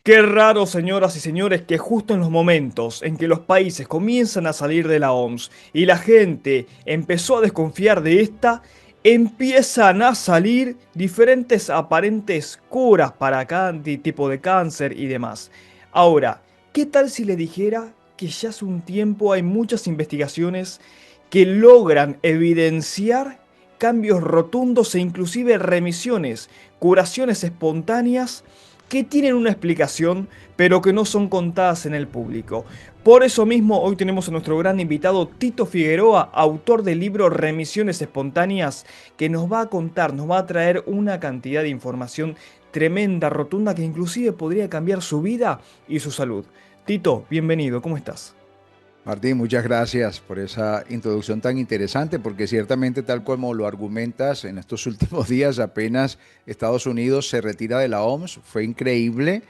Qué raro, señoras y señores, que justo en los momentos en que los países comienzan a salir de la OMS y la gente empezó a desconfiar de esta, empiezan a salir diferentes aparentes curas para cada tipo de cáncer y demás. Ahora, ¿qué tal si le dijera que ya hace un tiempo hay muchas investigaciones que logran evidenciar cambios rotundos e inclusive remisiones, curaciones espontáneas que tienen una explicación, pero que no son contadas en el público? Por eso mismo, hoy tenemos a nuestro gran invitado Tito Figueroa, autor del libro Remisiones Espontáneas, que nos va a contar, nos va a traer una cantidad de información tremenda, rotunda, que inclusive podría cambiar su vida y su salud. Tito, bienvenido, ¿cómo estás? Martín, muchas gracias por esa introducción tan interesante, porque ciertamente tal como lo argumentas, en estos últimos días apenas Estados Unidos se retira de la OMS. Fue increíble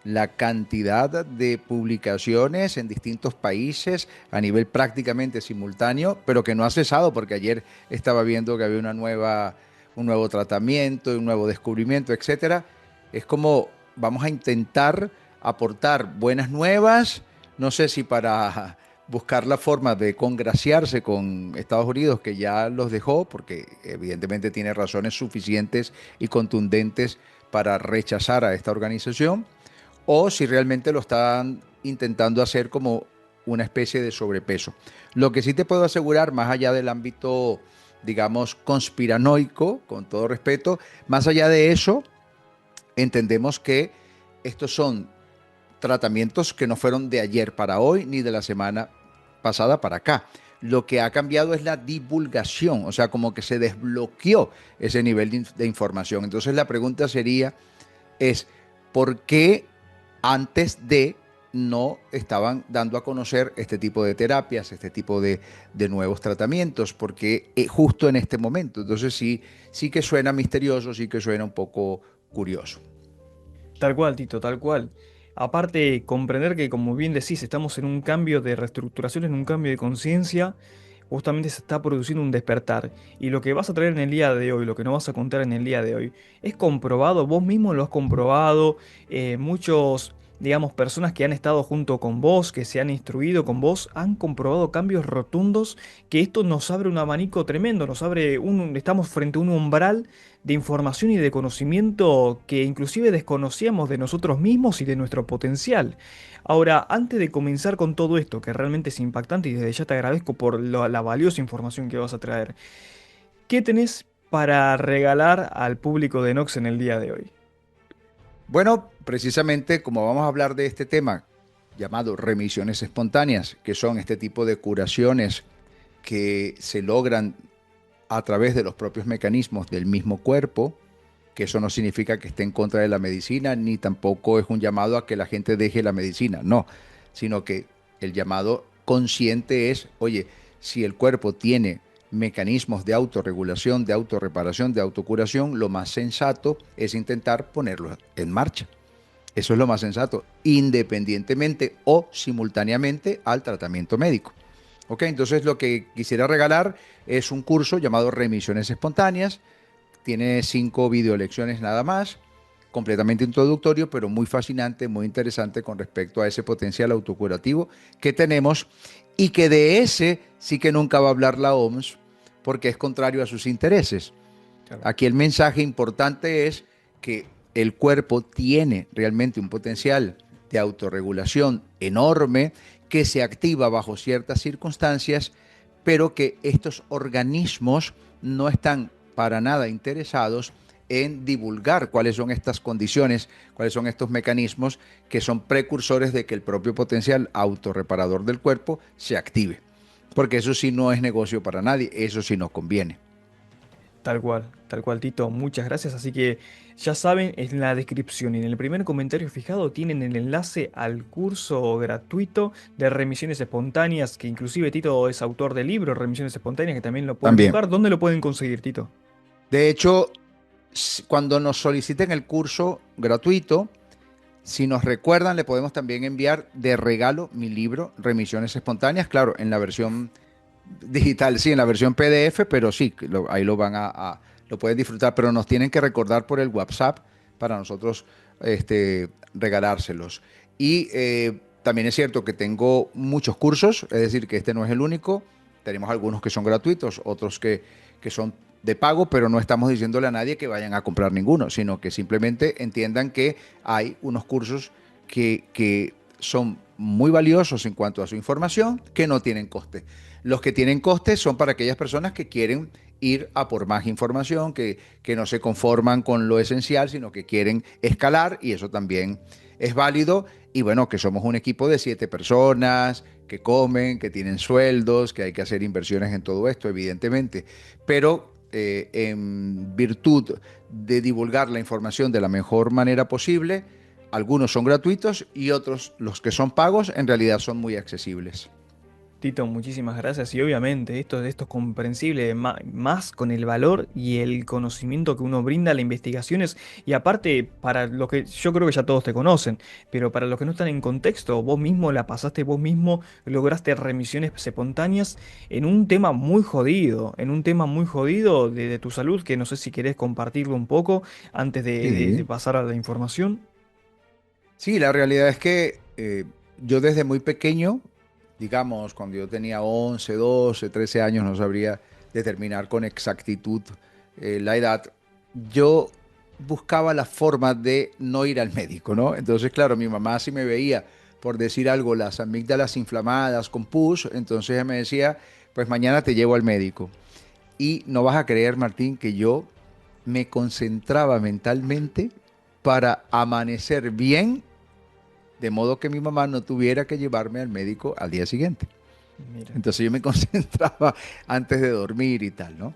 la cantidad de publicaciones en distintos países a nivel prácticamente simultáneo, pero que no ha cesado, porque ayer estaba viendo que había un nuevo tratamiento, un nuevo descubrimiento, etcétera. Es como vamos a intentar aportar buenas nuevas, no sé si para buscar la forma de congraciarse con Estados Unidos, que ya los dejó, porque evidentemente tiene razones suficientes y contundentes para rechazar a esta organización, o si realmente lo están intentando hacer como una especie de sobrepeso. Lo que sí te puedo asegurar, más allá del ámbito, digamos, conspiranoico, con todo respeto, más allá de eso, entendemos que estos son tratamientos que no fueron de ayer para hoy ni de la semana pasada para acá. Lo que ha cambiado es la divulgación, o sea, como que se desbloqueó ese nivel de información. Entonces la pregunta sería, es, ¿por qué antes de no estaban dando a conocer este tipo de terapias, este tipo de nuevos tratamientos? Porque justo en este momento. Entonces sí que suena misterioso, sí que suena un poco curioso. Tal cual, Tito, tal cual. Aparte, comprender que, como bien decís, estamos en un cambio de reestructuración, en un cambio de conciencia, justamente se está produciendo un despertar. Y lo que vas a traer en el día de hoy, lo que no vas a contar en el día de hoy, es comprobado, vos mismo lo has comprobado, muchos, digamos, personas que han estado junto con vos, que se han instruido con vos, han comprobado cambios rotundos, que esto nos abre un abanico tremendo, nos abre estamos frente a un umbral de información y de conocimiento que inclusive desconocíamos de nosotros mismos y de nuestro potencial. Ahora, antes de comenzar con todo esto, que realmente es impactante y desde ya te agradezco por la valiosa información que vas a traer, ¿qué tenés para regalar al público de Nox en el día de hoy? Bueno, precisamente como vamos a hablar de este tema llamado remisiones espontáneas, que son este tipo de curaciones que se logran a través de los propios mecanismos del mismo cuerpo, que eso no significa que esté en contra de la medicina, ni tampoco es un llamado a que la gente deje la medicina, no, sino que el llamado consciente es, oye, si el cuerpo tiene mecanismos de autorregulación, de autorreparación, de autocuración, lo más sensato es intentar ponerlos en marcha. Eso es lo más sensato, independientemente o simultáneamente al tratamiento médico. Ok, entonces lo que quisiera regalar es un curso llamado Remisiones Espontáneas. Tiene 5 videolecciones nada más, completamente introductorio, pero muy fascinante, muy interesante con respecto a ese potencial autocurativo que tenemos y que de ese sí que nunca va a hablar la OMS porque es contrario a sus intereses. Claro. Aquí el mensaje importante es que el cuerpo tiene realmente un potencial de autorregulación enorme que se activa bajo ciertas circunstancias, pero que estos organismos no están para nada interesados en divulgar cuáles son estas condiciones, cuáles son estos mecanismos que son precursores de que el propio potencial autorreparador del cuerpo se active. Porque eso sí no es negocio para nadie, eso sí nos conviene. Tal cual, Tito, muchas gracias. Así que ya saben, en la descripción y en el primer comentario fijado tienen el enlace al curso gratuito de remisiones espontáneas, que inclusive Tito es autor del libro Remisiones Espontáneas, que también lo pueden También. buscar. ¿Dónde lo pueden conseguir, Tito? De hecho, cuando nos soliciten el curso gratuito, si nos recuerdan, le podemos también enviar de regalo mi libro, Remisiones Espontáneas, claro, en la versión digital, sí, en la versión PDF, pero sí, ahí lo van lo pueden disfrutar, pero nos tienen que recordar por el WhatsApp para nosotros regalárselos. Y también es cierto que tengo muchos cursos, es decir, que este no es el único. Tenemos algunos que son gratuitos, otros que son de pago, pero no estamos diciéndole a nadie que vayan a comprar ninguno, sino que simplemente entiendan que hay unos cursos que son muy valiosos en cuanto a su información, que no tienen coste. Los que tienen coste son para aquellas personas que quieren ir a por más información, que no se conforman con lo esencial, sino que quieren escalar, y eso también es válido. Y bueno, que somos un equipo de 7 personas, que comen, que tienen sueldos, que hay que hacer inversiones en todo esto, evidentemente. Pero en virtud de divulgar la información de la mejor manera posible, algunos son gratuitos y otros, los que son pagos, en realidad son muy accesibles. Tito, muchísimas gracias. Y obviamente esto es comprensible más con el valor y el conocimiento que uno brinda a las investigaciones. Y aparte, para lo que yo creo que ya todos te conocen, pero para los que no están en contexto, vos mismo la pasaste, vos mismo lograste remisiones espontáneas en un tema muy jodido de tu salud, que no sé si querés compartirlo un poco antes de Sí. pasar a la información. Sí, la realidad es que yo desde muy pequeño, digamos, cuando yo tenía 11, 12, 13 años, no sabría determinar con exactitud la edad, yo buscaba la forma de no ir al médico, ¿no? Entonces, claro, mi mamá si me veía, por decir algo, las amígdalas inflamadas con pus, entonces ella me decía, pues mañana te llevo al médico. Y no vas a creer, Martín, que yo me concentraba mentalmente para amanecer bien, de modo que mi mamá no tuviera que llevarme al médico al día siguiente. Mira. Entonces yo me concentraba antes de dormir y tal, ¿no?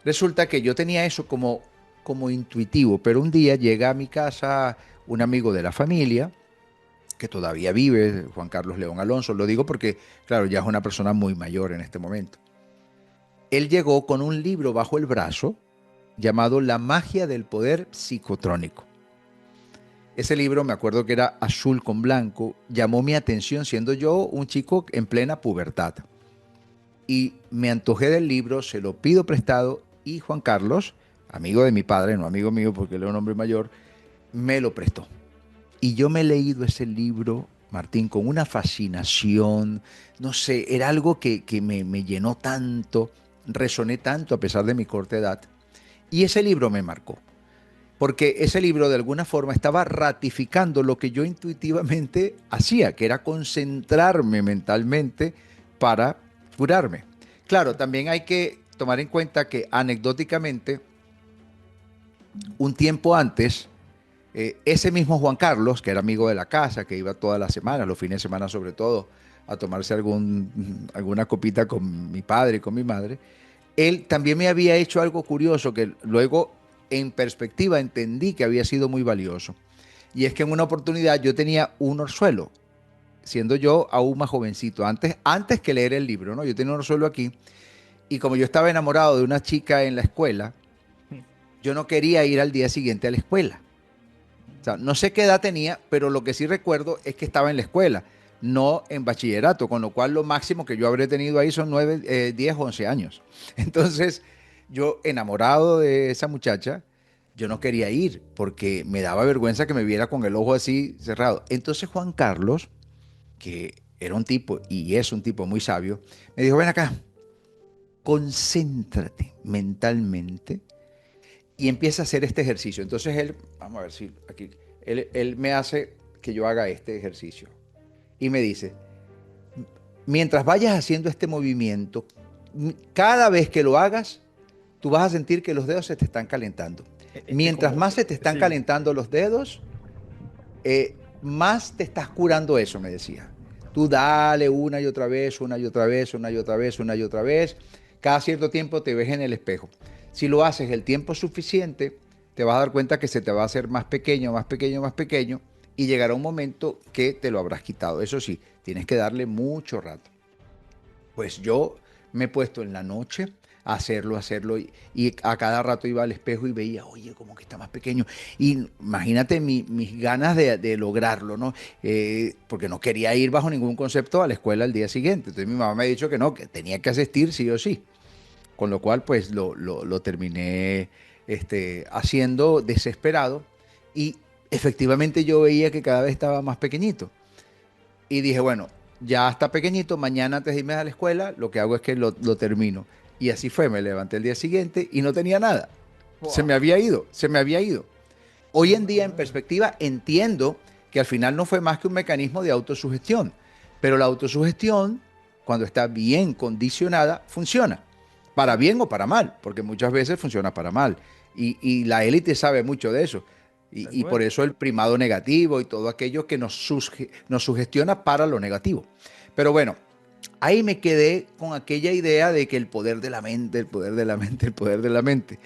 Resulta que yo tenía eso como intuitivo, pero un día llega a mi casa un amigo de la familia, que todavía vive, Juan Carlos León Alonso, lo digo porque, claro, ya es una persona muy mayor en este momento. Él llegó con un libro bajo el brazo llamado La magia del poder psicotrónico. Ese libro, me acuerdo que era azul con blanco, llamó mi atención siendo yo un chico en plena pubertad. Y me antojé del libro, se lo pido prestado y Juan Carlos, amigo de mi padre, no amigo mío porque él era un hombre mayor, me lo prestó. Y yo me he leído ese libro, Martín, con una fascinación, no sé, era algo que me llenó tanto, resoné tanto a pesar de mi corta edad. Y ese libro me marcó, porque ese libro de alguna forma estaba ratificando lo que yo intuitivamente hacía, que era concentrarme mentalmente para curarme. Claro, también hay que tomar en cuenta que anecdóticamente, un tiempo antes, ese mismo Juan Carlos, que era amigo de la casa, que iba todas las semanas, los fines de semana sobre todo, a tomarse alguna copita con mi padre y con mi madre, él también me había hecho algo curioso que luego en perspectiva entendí que había sido muy valioso. Y es que en una oportunidad yo tenía un orzuelo, siendo yo aún más jovencito, antes que leer el libro, ¿no? Yo tenía un orzuelo aquí y como yo estaba enamorado de una chica en la escuela, yo no quería ir al día siguiente a la escuela. O sea, no sé qué edad tenía, pero lo que sí recuerdo es que estaba en la escuela, no en bachillerato, con lo cual lo máximo que yo habré tenido ahí son 9, 10, 11 años. Entonces, yo enamorado de esa muchacha, yo no quería ir porque me daba vergüenza que me viera con el ojo así cerrado. Entonces Juan Carlos, que era un tipo y es un tipo muy sabio, me dijo, ven acá, concéntrate mentalmente y empieza a hacer este ejercicio. Entonces él, vamos a ver si aquí, él me hace que yo haga este ejercicio y me dice, mientras vayas haciendo este movimiento, cada vez que lo hagas, tú vas a sentir que los dedos se te están calentando. Es Mientras como, más se te están sí. calentando los dedos, más te estás curando eso, me decía. Tú dale una y otra vez, una y otra vez, una y otra vez, una y otra vez. Cada cierto tiempo te ves en el espejo. Si lo haces el tiempo suficiente, te vas a dar cuenta que se te va a hacer más pequeño, más pequeño, más pequeño y llegará un momento que te lo habrás quitado. Eso sí, tienes que darle mucho rato. Pues yo me he puesto en la noche a hacerlo y a cada rato iba al espejo y veía, oye, como que está más pequeño. Y imagínate mis ganas de lograrlo, ¿no? Porque no quería ir bajo ningún concepto a la escuela al día siguiente. Entonces mi mamá me ha dicho que no, que tenía que asistir sí o sí. Con lo cual, pues lo terminé haciendo desesperado. Y efectivamente yo veía que cada vez estaba más pequeñito. Y dije, bueno, ya está pequeñito, mañana antes de irme a la escuela, lo que hago es que lo termino. Y así fue, me levanté el día siguiente y no tenía nada. Se Buah. me había ido, se me había ido. Hoy en día, en Ah, perspectiva, entiendo que al final no fue más que un mecanismo de autosugestión. Pero la autosugestión, cuando está bien condicionada, funciona. Para bien o para mal, porque muchas veces funciona para mal. Y la élite sabe mucho de eso. tal Y por cual. eso el primado negativo y todo aquello que nos sugestiona para lo negativo. Pero bueno, ahí me quedé con aquella idea de que el poder de la mente, el poder de la mente, el poder de la mente.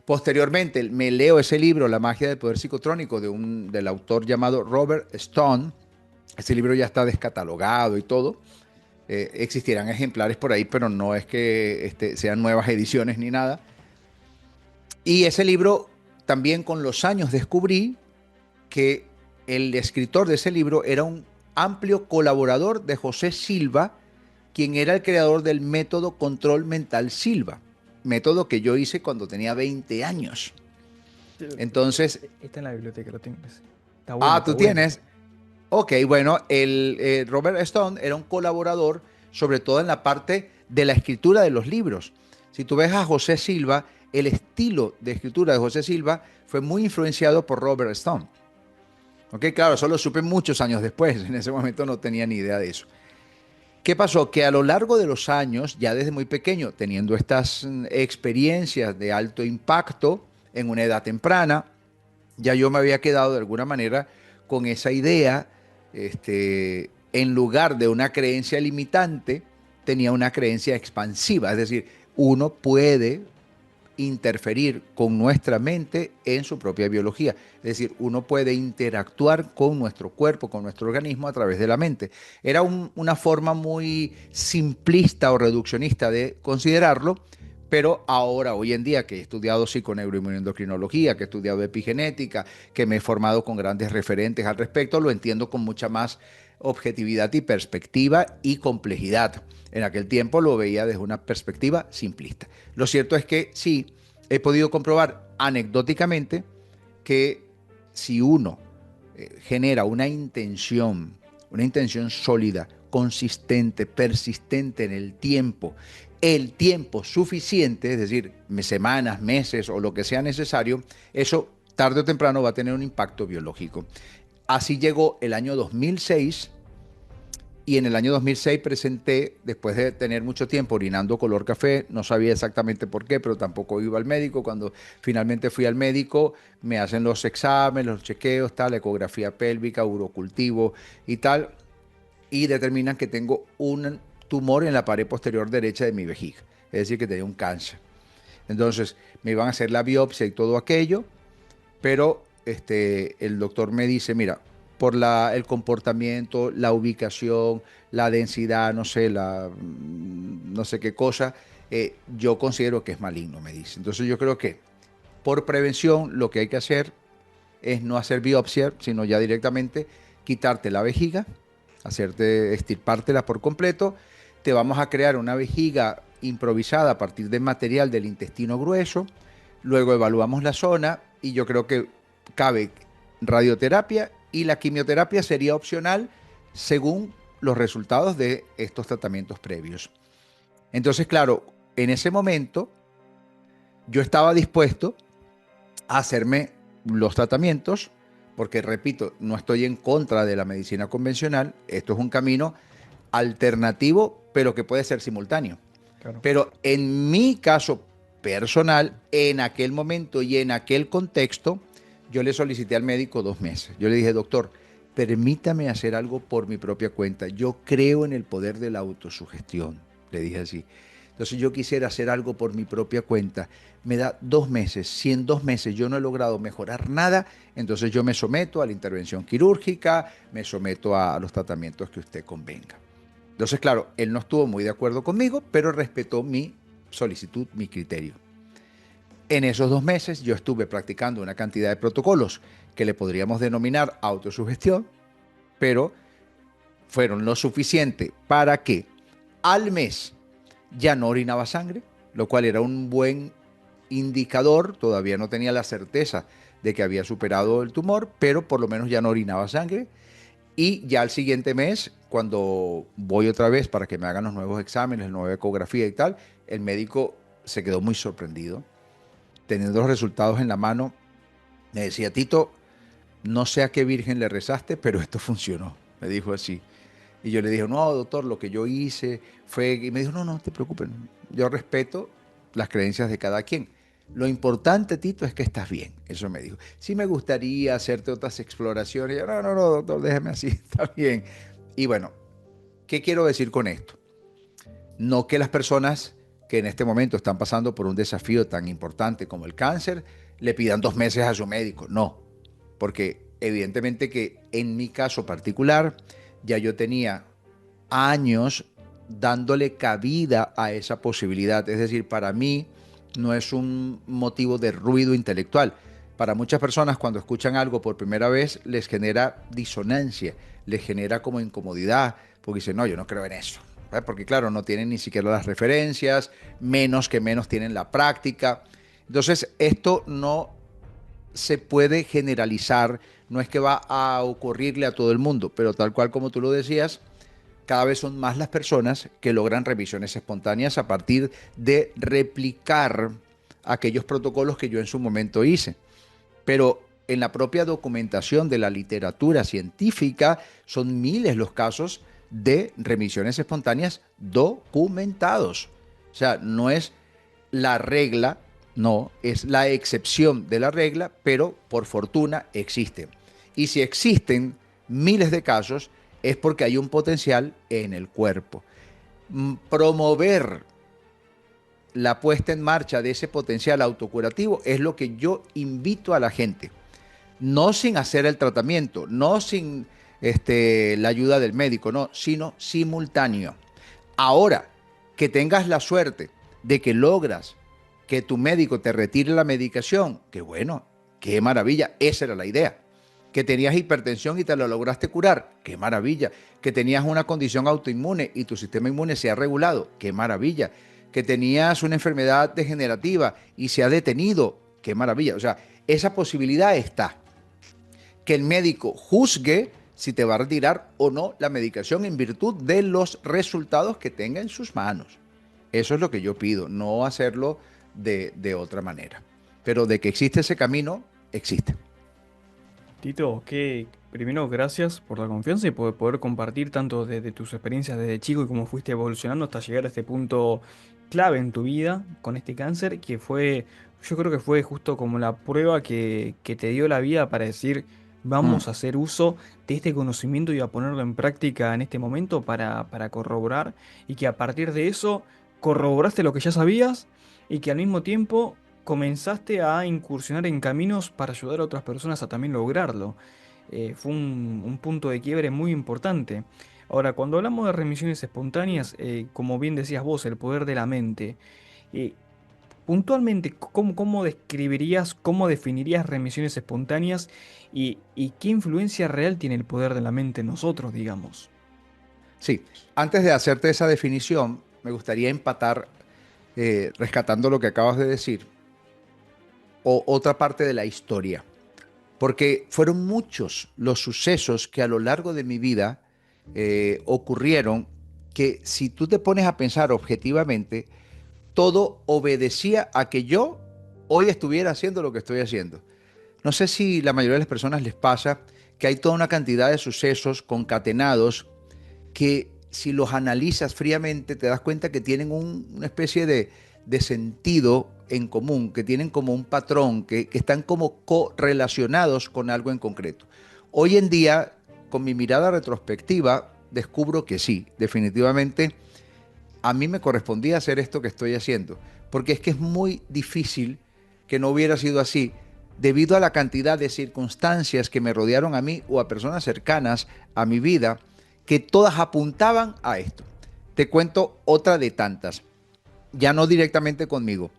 Posteriormente me leo ese libro, La magia del poder psicotrónico, del autor llamado Robert Stone. Ese libro ya está descatalogado y todo. Existirán ejemplares por ahí, pero no es que sean nuevas ediciones ni nada. Y ese libro, también con los años descubrí que el escritor de ese libro era un amplio colaborador de José Silva, quien era el creador del método Control Mental Silva, método que yo hice cuando tenía 20 años. Entonces, Está en la biblioteca, lo tengo. Está bueno, está tú bueno. tienes. Ok, bueno, Robert Stone era un colaborador, sobre todo en la parte de la escritura de los libros. Si tú ves a José Silva, el estilo de escritura de José Silva fue muy influenciado por Robert Stone. Ok, claro, eso lo supe muchos años después. En ese momento no tenía ni idea de eso. ¿Qué pasó? Que a lo largo de los años, ya desde muy pequeño, teniendo estas experiencias de alto impacto en una edad temprana, ya yo me había quedado de alguna manera con esa idea, en lugar de una creencia limitante, tenía una creencia expansiva, es decir, uno puede interferir con nuestra mente en su propia biología. Es decir, uno puede interactuar con nuestro cuerpo, con nuestro organismo a través de la mente. Era una forma muy simplista o reduccionista de considerarlo, pero ahora, hoy en día, que he estudiado psiconeuroinmunoendocrinología, que he estudiado epigenética, que me he formado con grandes referentes al respecto, lo entiendo con mucha más objetividad y perspectiva y complejidad. En aquel tiempo lo veía desde una perspectiva simplista. Lo cierto es que sí, he podido comprobar anecdóticamente que si uno genera una intención sólida, consistente, persistente en el tiempo suficiente, es decir, semanas, meses o lo que sea necesario, eso tarde o temprano va a tener un impacto biológico. Así llegó el año 2006 y en el año 2006 presenté, después de tener mucho tiempo orinando color café, no sabía exactamente por qué, pero tampoco iba al médico. Cuando finalmente fui al médico, me hacen los exámenes, los chequeos, tal, ecografía pélvica, urocultivo y tal, y determinan que tengo un tumor en la pared posterior derecha de mi vejiga, es decir, que tenía un cáncer. Entonces me iban a hacer la biopsia y todo aquello, pero el doctor me dice, mira, por el comportamiento, la ubicación, la densidad, no sé, no sé qué cosa, yo considero que es maligno, me dice. Entonces yo creo que por prevención lo que hay que hacer es no hacer biopsia, sino ya directamente quitarte la vejiga, extirpártela por completo. Te vamos a crear una vejiga improvisada a partir de material del intestino grueso. Luego evaluamos la zona y yo creo que cabe radioterapia y la quimioterapia sería opcional según los resultados de estos tratamientos previos. Entonces, claro, en ese momento yo estaba dispuesto a hacerme los tratamientos, porque repito, no estoy en contra de la medicina convencional, esto es un camino alternativo, pero que puede ser simultáneo. Claro. Pero en mi caso personal, en aquel momento y en aquel contexto, yo le solicité al médico 2 meses. Yo le dije, doctor, permítame hacer algo por mi propia cuenta. Yo creo en el poder de la autosugestión, le dije así. Entonces yo quisiera hacer algo por mi propia cuenta. Me da 2 meses. Si en 2 meses yo no he logrado mejorar nada, entonces yo me someto a la intervención quirúrgica, me someto a los tratamientos que usted convenga. Entonces, claro, él no estuvo muy de acuerdo conmigo, pero respetó mi solicitud, mi criterio. En esos 2 meses yo estuve practicando una cantidad de protocolos que le podríamos denominar autosugestión, pero fueron lo suficiente para que al mes ya no orinaba sangre, lo cual era un buen indicador, todavía no tenía la certeza de que había superado el tumor, pero por lo menos ya no orinaba sangre. Y ya al siguiente mes, cuando voy otra vez para que me hagan los nuevos exámenes, la nueva ecografía y tal, el médico se quedó muy sorprendido. Teniendo los resultados en la mano, me decía, Tito, no sé a qué virgen le rezaste, pero esto funcionó. Me dijo así. Y yo le dije, no, doctor, lo que yo hice fue... Y me dijo, no, no te preocupes, yo respeto las creencias de cada quien. Lo importante, Tito, es que estás bien. Eso me dijo. Sí me gustaría hacerte otras exploraciones. Y yo, no, no, no, doctor, déjeme así, está bien. Y bueno, ¿qué quiero decir con esto? No que las personas que en este momento están pasando por un desafío tan importante como el cáncer le pidan 2 meses a su médico. No, porque evidentemente que en mi caso particular ya yo tenía años dándole cabida a esa posibilidad. Es decir, para mí no es un motivo de ruido intelectual. Para muchas personas cuando escuchan algo por primera vez les genera disonancia, les genera como incomodidad, porque dicen, no, yo no creo en eso. Porque claro, no tienen ni siquiera las referencias, menos que menos tienen la práctica. Entonces, esto no se puede generalizar, no es que va a ocurrirle a todo el mundo, pero tal cual como tú lo decías, cada vez son más las personas que logran revisiones espontáneas a partir de replicar aquellos protocolos que yo en su momento hice. Pero en la propia documentación de la literatura científica son miles los casos de remisiones espontáneas documentados. O sea, no es la regla, no, es la excepción de la regla, pero por fortuna existen. Y si existen miles de casos, es porque hay un potencial en el cuerpo. Promover la puesta en marcha de ese potencial autocurativo es lo que yo invito a la gente. No sin hacer el tratamiento, no sin la ayuda del médico, no, sino simultáneo. Ahora, que tengas la suerte de que logras que tu médico te retire la medicación, qué bueno, qué maravilla, esa era la idea. Que tenías hipertensión y te la lograste curar, qué maravilla. Que tenías una condición autoinmune y tu sistema inmune se ha regulado, qué maravilla. Que tenías una enfermedad degenerativa y se ha detenido, qué maravilla. O sea, esa posibilidad está. Que el médico juzgue si te va a retirar o no la medicación en virtud de los resultados que tenga en sus manos. Eso es lo que yo pido, no hacerlo de otra manera. Pero de que existe ese camino, existe. Tito, que primero gracias por la confianza y por poder compartir tanto de tus experiencias desde chico y cómo fuiste evolucionando hasta llegar a este punto clave en tu vida con este cáncer, que fue, yo creo que fue justo como la prueba que te dio la vida para decir, Mm. vamos a hacer uso de este conocimiento y a ponerlo en práctica en este momento para corroborar y que a partir de eso corroboraste lo que ya sabías y que al mismo tiempo comenzaste a incursionar en caminos para ayudar a otras personas a también lograrlo. Fue un punto de quiebre muy importante. Ahora, cuando hablamos de remisiones espontáneas, como bien decías vos, el poder de la mente, eh, puntualmente, ¿cómo describirías, cómo definirías remisiones espontáneas y qué influencia real tiene el poder de la mente en nosotros, digamos? Sí, antes de hacerte esa definición, me gustaría empatar, rescatando lo que acabas de decir, o otra parte de la historia, porque fueron muchos los sucesos que a lo largo de mi vida ocurrieron que si tú te pones a pensar objetivamente, todo obedecía a que yo hoy estuviera haciendo lo que estoy haciendo. No sé si la mayoría de las personas les pasa que hay toda una cantidad de sucesos concatenados que si los analizas fríamente te das cuenta que tienen una especie de sentido en común, que tienen como un patrón, que están como correlacionados con algo en concreto. Hoy en día, con mi mirada retrospectiva, descubro que sí, definitivamente a mí me correspondía hacer esto que estoy haciendo, porque es que es muy difícil que no hubiera sido así, debido a la cantidad de circunstancias que me rodearon a mí o a personas cercanas a mi vida, que todas apuntaban a esto. Te cuento otra de tantas, ya no directamente conmigo.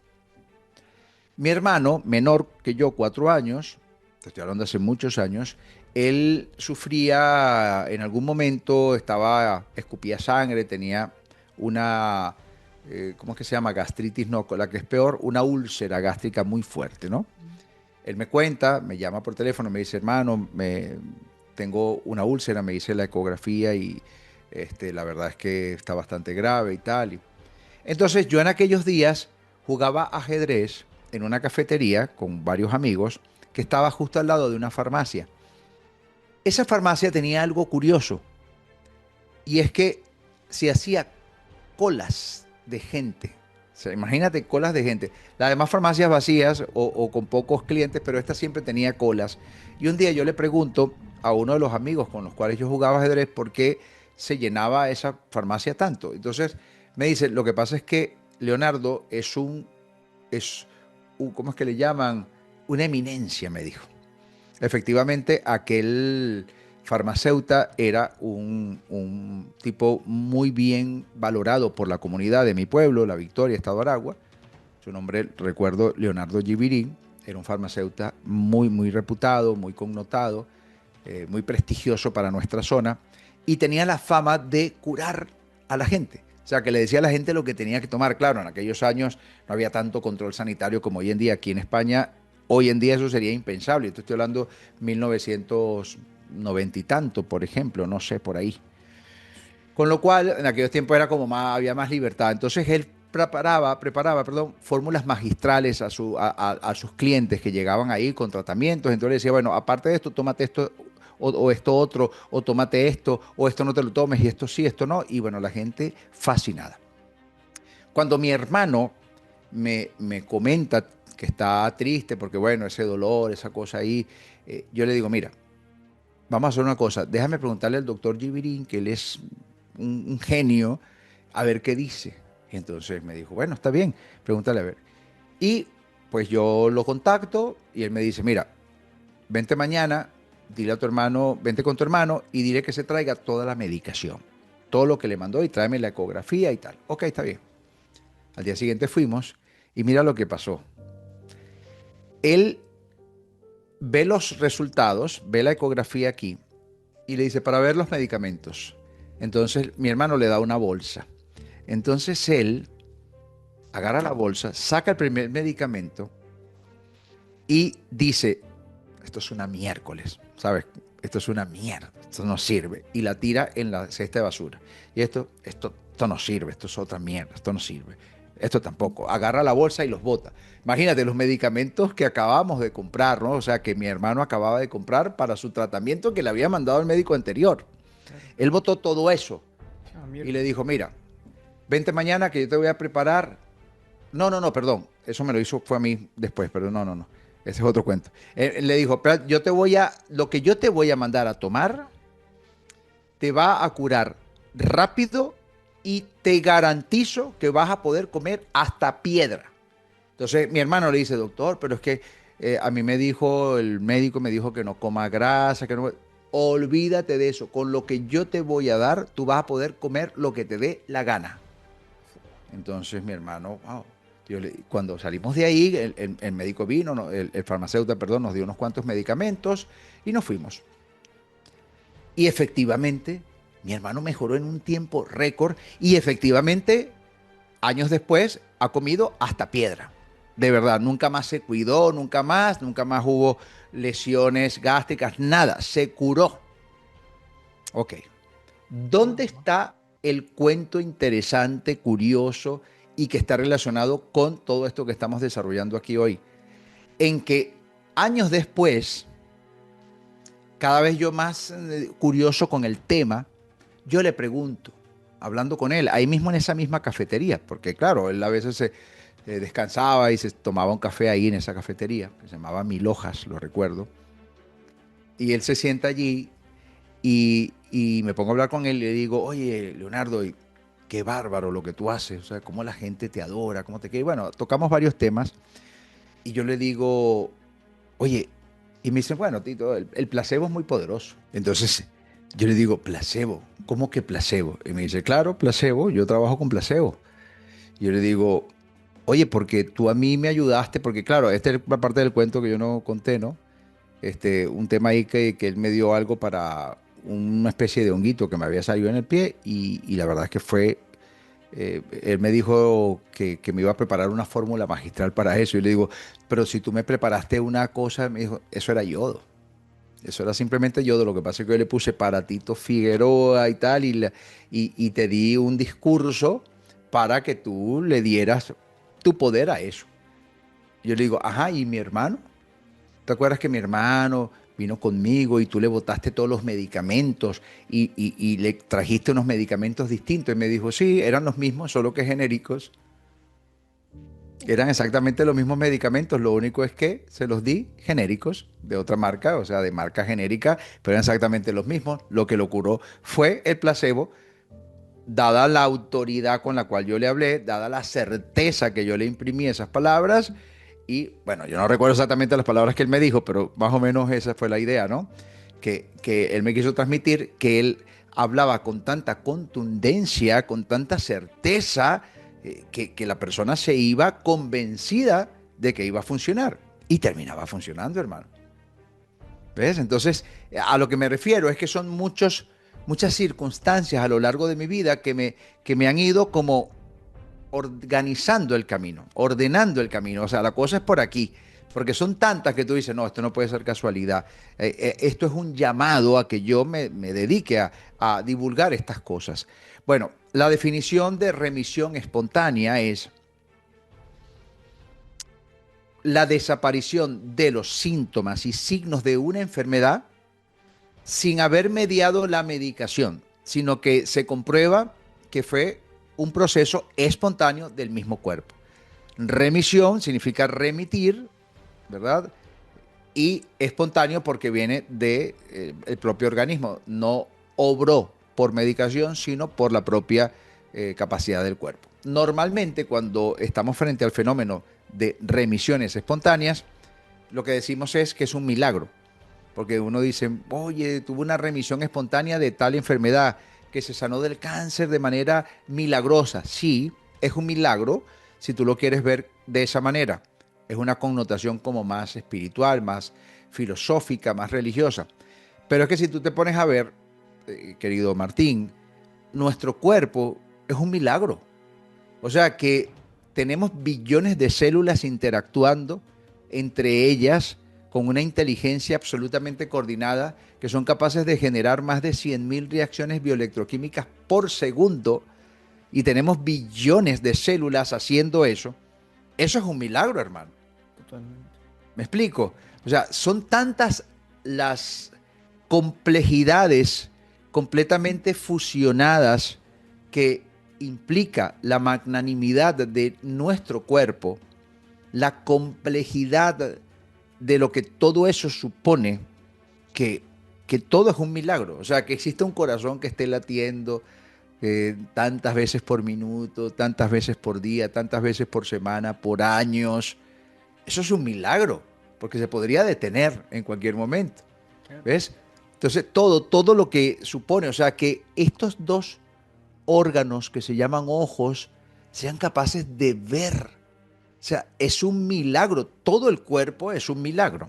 Mi hermano, menor que yo, 4 años, te estoy hablando hace muchos años, él sufría en algún momento, escupía sangre, tenía una, ¿cómo es que se llama? Gastritis, no, la que es peor, una úlcera gástrica muy fuerte, ¿no? Él me cuenta, me llama por teléfono, me dice, hermano, tengo una úlcera, me hice la ecografía y la verdad es que está bastante grave y tal. Entonces yo en aquellos días jugaba ajedrez en una cafetería con varios amigos que estaba justo al lado de una farmacia. Esa farmacia tenía algo curioso y es que se hacía colas de gente. O sea, imagínate colas de gente. Las demás farmacias vacías o con pocos clientes, pero esta siempre tenía colas. Y un día yo le pregunto a uno de los amigos con los cuales yo jugaba ajedrez por qué se llenaba esa farmacia tanto. Entonces me dice, lo que pasa es que Leonardo ¿cómo es que le llaman? Una eminencia, me dijo. Efectivamente, aquel farmacéuta era un tipo muy bien valorado por la comunidad de mi pueblo, La Victoria, Estado Aragua. Su nombre, recuerdo, Leonardo Givirín. Era un farmacéuta muy, muy reputado, muy connotado, muy prestigioso para nuestra zona. Y tenía la fama de curar a la gente. O sea, que le decía a la gente lo que tenía que tomar. Claro, en aquellos años no había tanto control sanitario como hoy en día. Aquí en España, hoy en día eso sería impensable. Esto estoy hablando 1990 y tanto, por ejemplo, no sé, por ahí. Con lo cual, en aquellos tiempos era como más, había más libertad. Entonces él preparaba, fórmulas magistrales a sus clientes que llegaban ahí con tratamientos. Entonces le decía, bueno, aparte de esto, tómate esto o esto otro, o tómate esto, o esto no te lo tomes, y esto sí, esto no. Y bueno, la gente fascinada. Cuando mi hermano me comenta que está triste porque, bueno, ese dolor, esa cosa ahí, yo le digo, mira, vamos a hacer una cosa, déjame preguntarle al doctor Givirín, que él es un genio, a ver qué dice. Y entonces me dijo, bueno, está bien, pregúntale a ver. Y pues yo lo contacto y él me dice, mira, vente mañana, dile a tu hermano, vente con tu hermano y dile que se traiga toda la medicación, todo lo que le mandó y tráeme la ecografía y tal. Ok, está bien. Al día siguiente fuimos y mira lo que pasó. Él ve los resultados, ve la ecografía aquí y le dice, para ver los medicamentos. Entonces mi hermano le da una bolsa. Entonces él agarra la bolsa, saca el primer medicamento y dice, esto es una miércoles, ¿sabes? Esto es una mierda, esto no sirve. Y la tira en la cesta de basura. Y esto no sirve, esto es otra mierda, esto no sirve. Esto tampoco. Agarra la bolsa y los bota. Imagínate los medicamentos que acabamos de comprar, ¿no? O sea, que mi hermano acababa de comprar para su tratamiento que le había mandado el médico anterior. Claro. Él botó todo eso Ah, y le miércoles. dijo, mira, vente mañana que yo te voy a preparar. No, no, no, perdón. Eso me lo hizo, fue a mí después, pero no, no, no. Ese es otro cuento. Él le dijo, "Pero lo que yo te voy a mandar a tomar, te va a curar rápido y te garantizo que vas a poder comer hasta piedra. Entonces mi hermano le dice, doctor, pero es que a mí me dijo, el médico me dijo que no coma grasa, que no... Olvídate de eso. Con lo que yo te voy a dar, tú vas a poder comer lo que te dé la gana. Entonces mi hermano, wow. Cuando salimos de ahí, el médico vino, no, el farmacéutico, perdón, nos dio unos cuantos medicamentos y nos fuimos. Y efectivamente, mi hermano mejoró en un tiempo récord y efectivamente, años después, ha comido hasta piedra. De verdad, nunca más se cuidó, nunca más hubo lesiones gástricas, nada, se curó. Ok, ¿dónde está el cuento interesante, curioso y que está relacionado con todo esto que estamos desarrollando aquí hoy? En que años después, cada vez yo más curioso con el tema, yo le pregunto, hablando con él, ahí mismo en esa misma cafetería, porque claro, él a veces se descansaba y se tomaba un café ahí en esa cafetería, que se llamaba Mil Hojas, lo recuerdo, y él se sienta allí y me pongo a hablar con él y le digo, oye, Leonardo, qué bárbaro lo que tú haces, o sea, cómo la gente te adora, cómo te quiere. Bueno, tocamos varios temas y yo le digo, oye, y me dicen, bueno, Tito, el placebo es muy poderoso. Entonces yo le digo, placebo, ¿cómo que placebo? Y me dice, claro, placebo, yo trabajo con placebo. Y yo le digo, oye, porque tú a mí me ayudaste, porque claro, esta es la parte del cuento que yo no conté, ¿no? Un tema ahí que él me dio algo para una especie de honguito que me había salido en el pie y la verdad es que fue él me dijo que me iba a preparar una fórmula magistral para eso. Y le digo, pero si tú me preparaste una cosa, me dijo, eso era yodo. Eso era simplemente yodo. Lo que pasa es que yo le puse para Tito Figueroa y tal, y te di un discurso para que tú le dieras tu poder a eso. Yo le digo, ajá, ¿y mi hermano? ¿Te acuerdas que mi hermano vino conmigo y tú le botaste todos los medicamentos y le trajiste unos medicamentos distintos? Y me dijo, sí, eran los mismos, solo que genéricos. Eran exactamente los mismos medicamentos, lo único es que se los di genéricos de otra marca, o sea, de marca genérica, pero eran exactamente los mismos. Lo que lo curó fue el placebo, dada la autoridad con la cual yo le hablé, dada la certeza que yo le imprimí esas palabras. Y bueno, yo no recuerdo exactamente las palabras que él me dijo, pero más o menos esa fue la idea, ¿no? Que él me quiso transmitir que él hablaba con tanta contundencia, con tanta certeza, que la persona se iba convencida de que iba a funcionar. Y terminaba funcionando, hermano. ¿Ves? Entonces, a lo que me refiero es que son muchas circunstancias a lo largo de mi vida que me han ido como organizando el camino, ordenando el camino. O sea, la cosa es por aquí, porque son tantas que tú dices, no, esto no puede ser casualidad. Esto es un llamado a que yo me dedique a divulgar estas cosas. Bueno, la definición de remisión espontánea es la desaparición de los síntomas y signos de una enfermedad sin haber mediado la medicación, sino que se comprueba que fue un proceso espontáneo del mismo cuerpo. Remisión significa remitir, ¿verdad? Y espontáneo porque viene del propio organismo. No obró por medicación, sino por la propia capacidad del cuerpo. Normalmente, cuando estamos frente al fenómeno de remisiones espontáneas, lo que decimos es que es un milagro. Porque uno dice, oye, tuvo una remisión espontánea de tal enfermedad, que se sanó del cáncer de manera milagrosa. Sí, es un milagro si tú lo quieres ver de esa manera. Es una connotación como más espiritual, más filosófica, más religiosa. Pero es que si tú te pones a ver, querido Martín, nuestro cuerpo es un milagro. O sea que tenemos billones de células interactuando entre ellas con una inteligencia absolutamente coordinada, que son capaces de generar más de 100.000 reacciones bioelectroquímicas por segundo, y tenemos billones de células haciendo eso. Eso es un milagro, hermano. Totalmente. ¿Me explico? O sea, son tantas las complejidades completamente fusionadas que implica la magnanimidad de nuestro cuerpo, la complejidad de lo que todo eso supone, que, que todo es un milagro. O sea, que existe un corazón que esté latiendo tantas veces por minuto, tantas veces por día, tantas veces por semana, por años. Eso es un milagro, porque se podría detener en cualquier momento. ¿Ves? Entonces, todo lo que supone, o sea, que estos dos órganos que se llaman ojos sean capaces de ver. O sea, es un milagro, todo el cuerpo es un milagro.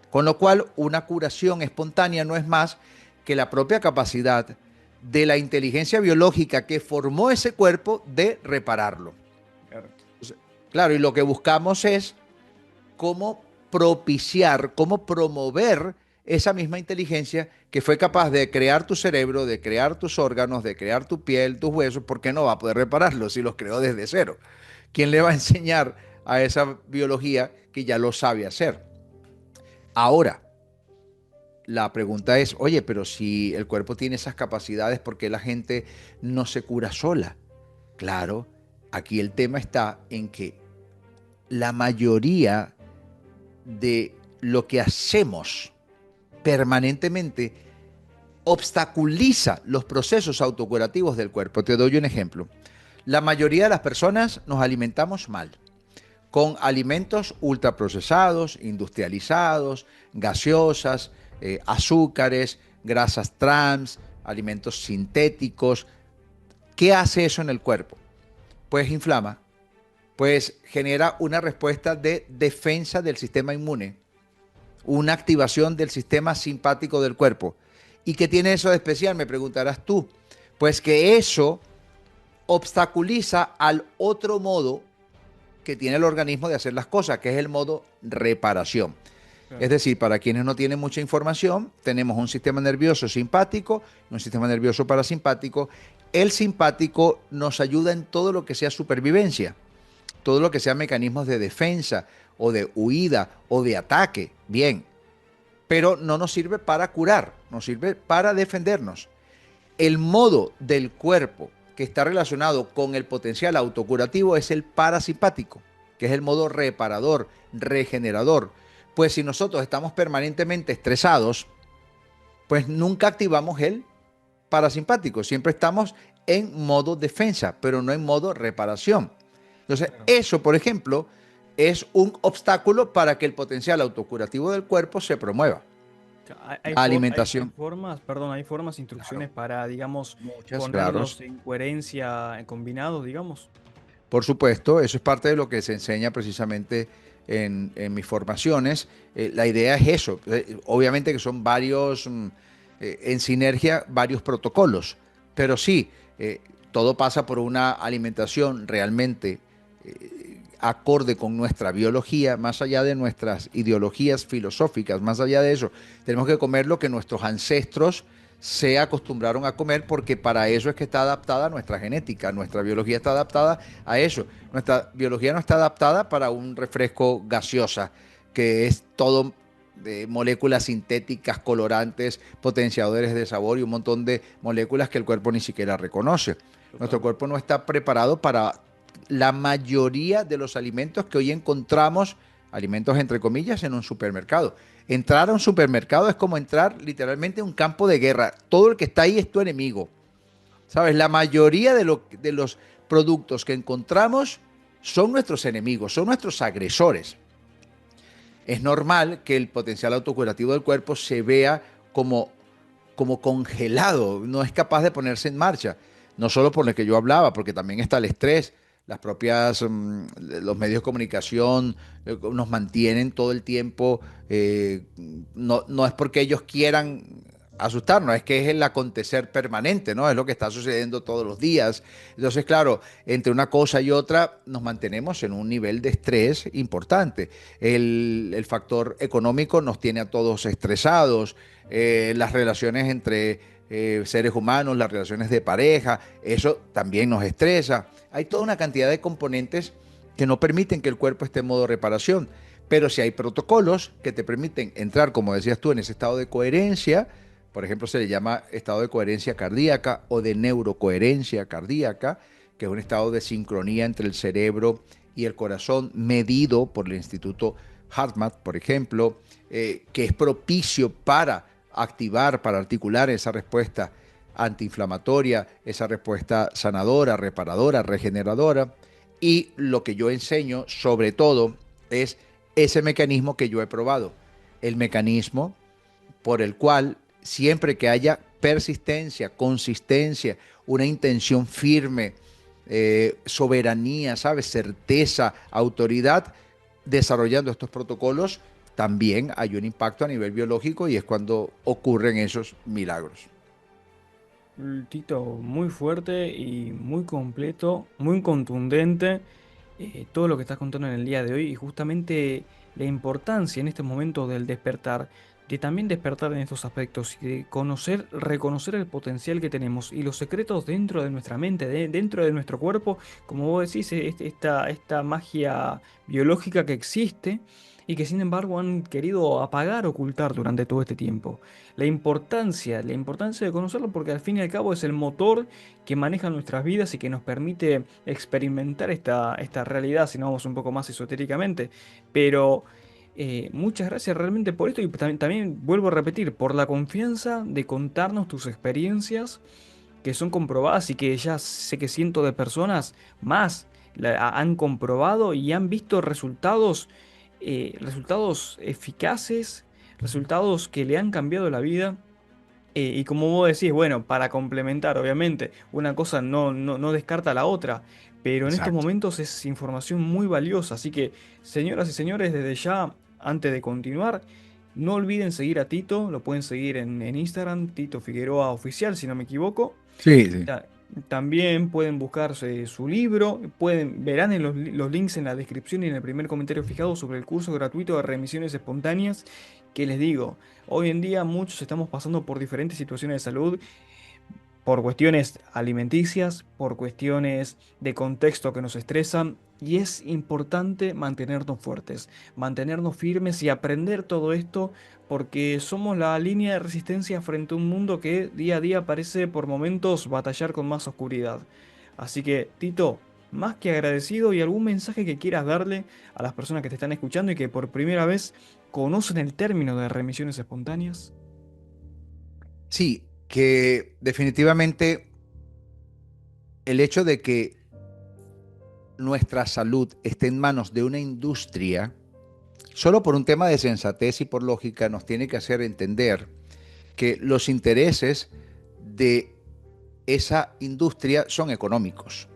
Con lo cual, una curación espontánea no es más que la propia capacidad de la inteligencia biológica que formó ese cuerpo de repararlo. Entonces, claro, y lo que buscamos es cómo propiciar, cómo promover esa misma inteligencia que fue capaz de crear tu cerebro, de crear tus órganos, de crear tu piel, tus huesos, porque no va a poder repararlos si los creó desde cero. ¿Quién le va a enseñar a esa biología que ya lo sabe hacer? Ahora, la pregunta es, oye, pero si el cuerpo tiene esas capacidades, ¿por qué la gente no se cura sola? Claro, aquí el tema está en que la mayoría de lo que hacemos permanentemente obstaculiza los procesos autocurativos del cuerpo. Te doy un ejemplo. La mayoría de las personas nos alimentamos mal, con alimentos ultraprocesados, industrializados, gaseosas, azúcares, grasas trans, alimentos sintéticos. ¿Qué hace eso en el cuerpo? Pues inflama, pues genera una respuesta de defensa del sistema inmune, una activación del sistema simpático del cuerpo. ¿Y qué tiene eso de especial? Me preguntarás tú. Pues que eso obstaculiza al otro modo que tiene el organismo de hacer las cosas, que es el modo reparación. Es Claro. decir, para quienes no tienen mucha información, tenemos un sistema nervioso simpático y un sistema nervioso parasimpático. El simpático nos ayuda en todo lo que sea supervivencia, todo lo que sea mecanismos de defensa o de huida o de ataque. Bien, pero no nos sirve para curar, nos sirve para defendernos. El modo del cuerpo que está relacionado con el potencial autocurativo es el parasimpático, que es el modo reparador, regenerador. Pues si nosotros estamos permanentemente estresados, pues nunca activamos el parasimpático, siempre estamos en modo defensa, pero no en modo reparación. Entonces, Claro. eso, por ejemplo, es un obstáculo para que el potencial autocurativo del cuerpo se promueva. La Hay alimentación, formas, perdón, hay formas, claro, instrucciones para, digamos, muchas, claro. ponerlos en coherencia, combinados, digamos. Por supuesto, eso es parte de lo que se enseña precisamente en mis formaciones. La idea es eso. Obviamente que son varios, en sinergia, varios protocolos. Pero sí, todo pasa por una alimentación realmente acorde con nuestra biología, más allá de nuestras ideologías filosóficas, más allá de eso. Tenemos que comer lo que nuestros ancestros se acostumbraron a comer porque para eso es que está adaptada nuestra genética, nuestra biología está adaptada a eso. Nuestra biología no está adaptada para un refresco gaseosa, que es todo de moléculas sintéticas, colorantes, potenciadores de sabor y un montón de moléculas que el cuerpo ni siquiera reconoce. Nuestro Totalmente. cuerpo no está preparado para la mayoría de los alimentos que hoy encontramos, alimentos entre comillas, en un supermercado. Entrar a un supermercado es como entrar literalmente a un campo de guerra. Todo el que está ahí es tu enemigo. ¿Sabes? La mayoría de los productos que encontramos son nuestros enemigos, son nuestros agresores. Es normal que el potencial autocurativo del cuerpo se vea como congelado, no es capaz de ponerse en marcha. No solo por lo que yo hablaba, porque también está el estrés, las propias, los medios de comunicación nos mantienen todo el tiempo. No es porque ellos quieran asustarnos, es que es el acontecer permanente, ¿no? Es lo que está sucediendo todos los días. Entonces, claro, entre una cosa y otra nos mantenemos en un nivel de estrés importante. El factor económico nos tiene a todos estresados, las relaciones entre seres humanos, las relaciones de pareja, eso también nos estresa. Hay toda una cantidad de componentes que no permiten que el cuerpo esté en modo reparación, pero si hay protocolos que te permiten entrar, como decías tú, en ese estado de coherencia. Por ejemplo, se le llama estado de coherencia cardíaca o de neurocoherencia cardíaca, que es un estado de sincronía entre el cerebro y el corazón, medido por el Instituto HeartMath, por ejemplo, que es propicio para activar, para articular esa respuesta antiinflamatoria, esa respuesta sanadora, reparadora, regeneradora. Y lo que yo enseño, sobre todo, es ese mecanismo que yo he probado, el mecanismo por el cual siempre que haya persistencia, consistencia, una intención firme, soberanía, ¿sabes? Certeza, autoridad, desarrollando estos protocolos, también hay un impacto a nivel biológico y es cuando ocurren esos milagros. Tito, muy fuerte y muy completo, muy contundente, todo lo que estás contando en el día de hoy y justamente la importancia en este momento del despertar, de también despertar en estos aspectos y de conocer, reconocer el potencial que tenemos y los secretos dentro de nuestra mente, dentro de nuestro cuerpo, como vos decís, esta magia biológica que existe y que sin embargo han querido apagar, ocultar durante todo este tiempo. La importancia de conocerlo porque al fin y al cabo es el motor que maneja nuestras vidas y que nos permite experimentar esta realidad, si no vamos un poco más esotéricamente. Pero muchas gracias realmente por esto y también vuelvo a repetir, por la confianza de contarnos tus experiencias que son comprobadas y que ya sé que cientos de personas más han comprobado y han visto resultados, resultados eficaces, resultados que le han cambiado la vida. Y como vos decís, bueno, para complementar, obviamente, una cosa no descarta la otra, pero en estos Exacto. momentos es información muy valiosa. Así que, señoras y señores, desde ya, antes de continuar, no olviden seguir a Tito, lo pueden seguir en Instagram, Tito Figueroa Oficial, si no me equivoco. Sí, sí. También pueden buscarse su libro, verán en los links en la descripción y en el primer comentario fijado sobre el curso gratuito de remisiones espontáneas que les digo, hoy en día muchos estamos pasando por diferentes situaciones de salud por cuestiones alimenticias, por cuestiones de contexto que nos estresan, y es importante mantenernos fuertes, mantenernos firmes y aprender todo esto porque somos la línea de resistencia frente a un mundo que día a día parece por momentos batallar con más oscuridad. Así que, Tito, más que agradecido y algún mensaje que quieras darle a las personas que te están escuchando y que por primera vez conocen el término de remisiones espontáneas. Sí, que definitivamente el hecho de que nuestra salud esté en manos de una industria, solo por un tema de sensatez y por lógica, nos tiene que hacer entender que los intereses de esa industria son económicos,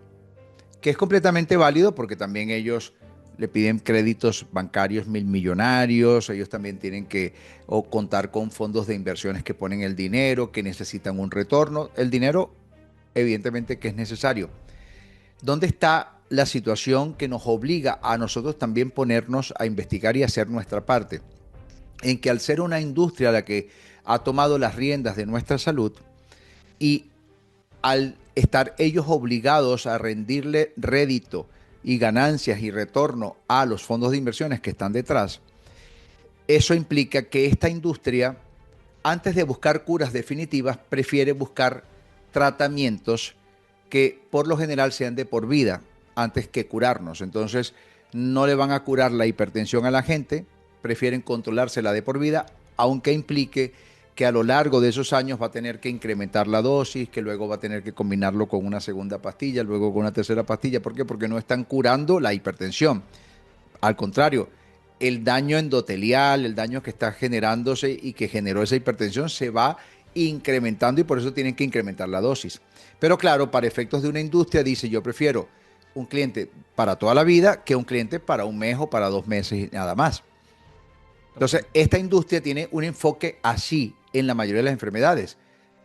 que es completamente válido porque también ellos le piden créditos bancarios mil millonarios, ellos también tienen que o contar con fondos de inversiones que ponen el dinero, que necesitan un retorno, el dinero evidentemente que es necesario. ¿Dónde está la situación que nos obliga a nosotros también ponernos a investigar y hacer nuestra parte? En que al ser una industria la que ha tomado las riendas de nuestra salud y al estar ellos obligados a rendirle rédito y ganancias y retorno a los fondos de inversiones que están detrás, eso implica que esta industria, antes de buscar curas definitivas, prefiere buscar tratamientos que por lo general sean de por vida antes que curarnos. Entonces, no le van a curar la hipertensión a la gente, prefieren controlársela de por vida, aunque implique que a lo largo de esos años va a tener que incrementar la dosis, que luego va a tener que combinarlo con una segunda pastilla, luego con una tercera pastilla. ¿Por qué? Porque no están curando la hipertensión. Al contrario, el daño endotelial, el daño que está generándose y que generó esa hipertensión se va incrementando y por eso tienen que incrementar la dosis. Pero claro, para efectos de una industria dice yo prefiero un cliente para toda la vida que un cliente para un mes o para 2 meses y nada más. Entonces, esta industria tiene un enfoque así en la mayoría de las enfermedades.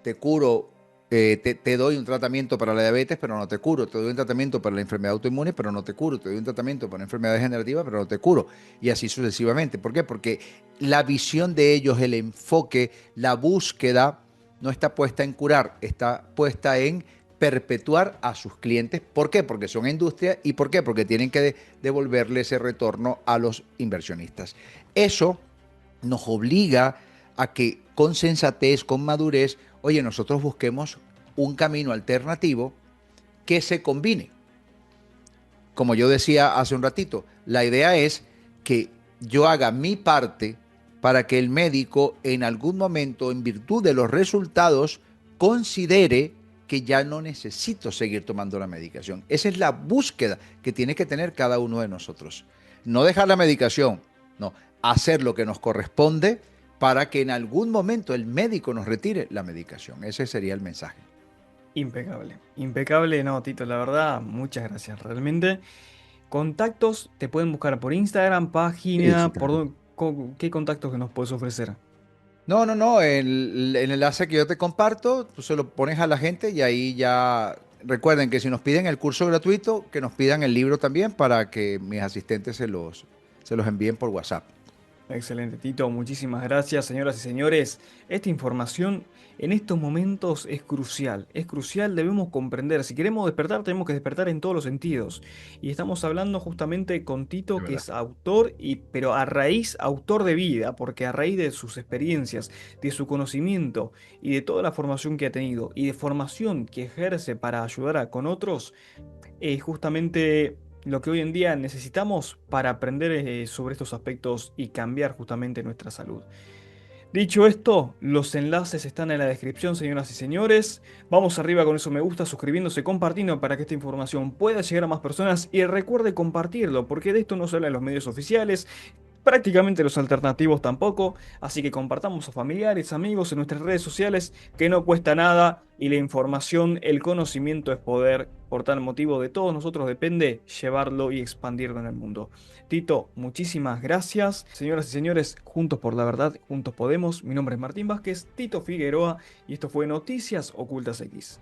Te curo, te doy un tratamiento para la diabetes, pero no te curo. Te doy un tratamiento para la enfermedad autoinmune, pero no te curo. Te doy un tratamiento para enfermedad degenerativa, pero no te curo. Y así sucesivamente. ¿Por qué? Porque la visión de ellos, el enfoque, la búsqueda, no está puesta en curar, está puesta en perpetuar a sus clientes. ¿Por qué? Porque son industria y ¿por qué? Porque tienen que devolverle ese retorno a los inversionistas. Eso nos obliga a que con sensatez, con madurez, oye, nosotros busquemos un camino alternativo que se combine. Como yo decía hace un ratito, la idea es que yo haga mi parte para que el médico en algún momento, en virtud de los resultados, considere que ya no necesito seguir tomando la medicación. Esa es la búsqueda que tiene que tener cada uno de nosotros. No dejar la medicación, no, hacer lo que nos corresponde para que en algún momento el médico nos retire la medicación. Ese sería el mensaje. Impecable, impecable, no, Tito, la verdad, muchas gracias, realmente. Contactos, te pueden buscar por Instagram, Sí, sí, página, claro. ¿qué contactos que nos puedes ofrecer? No, no, no. El enlace que yo te comparto, tú se lo pones a la gente y ahí ya recuerden que si nos piden el curso gratuito, que nos pidan el libro también para que mis asistentes se los envíen por WhatsApp. Excelente, Tito. Muchísimas gracias, señoras y señores. Esta información en estos momentos es crucial. Es crucial, debemos comprender. Si queremos despertar, tenemos que despertar en todos los sentidos. Y estamos hablando justamente con Tito, De que verdad. es autor, pero a raíz, autor de vida, porque a raíz de sus experiencias, de su conocimiento y de toda la formación que ha tenido y de formación que ejerce para ayudar con otros, es justamente lo que hoy en día necesitamos para aprender sobre estos aspectos y cambiar justamente nuestra salud. Dicho esto, los enlaces están en la descripción, señoras y señores. Vamos arriba con eso me gusta, suscribiéndose, compartiendo para que esta información pueda llegar a más personas y recuerde compartirlo, porque de esto no se habla en los medios oficiales, prácticamente los alternativos tampoco, así que compartamos a familiares, amigos en nuestras redes sociales, que no cuesta nada y la información, el conocimiento es poder. Por tal motivo, de todos nosotros depende llevarlo y expandirlo en el mundo. Tito, muchísimas gracias. Señoras y señores, juntos por la verdad, juntos podemos. Mi nombre es Martín Vázquez, Tito Figueroa, y esto fue Noticias Ocultas X.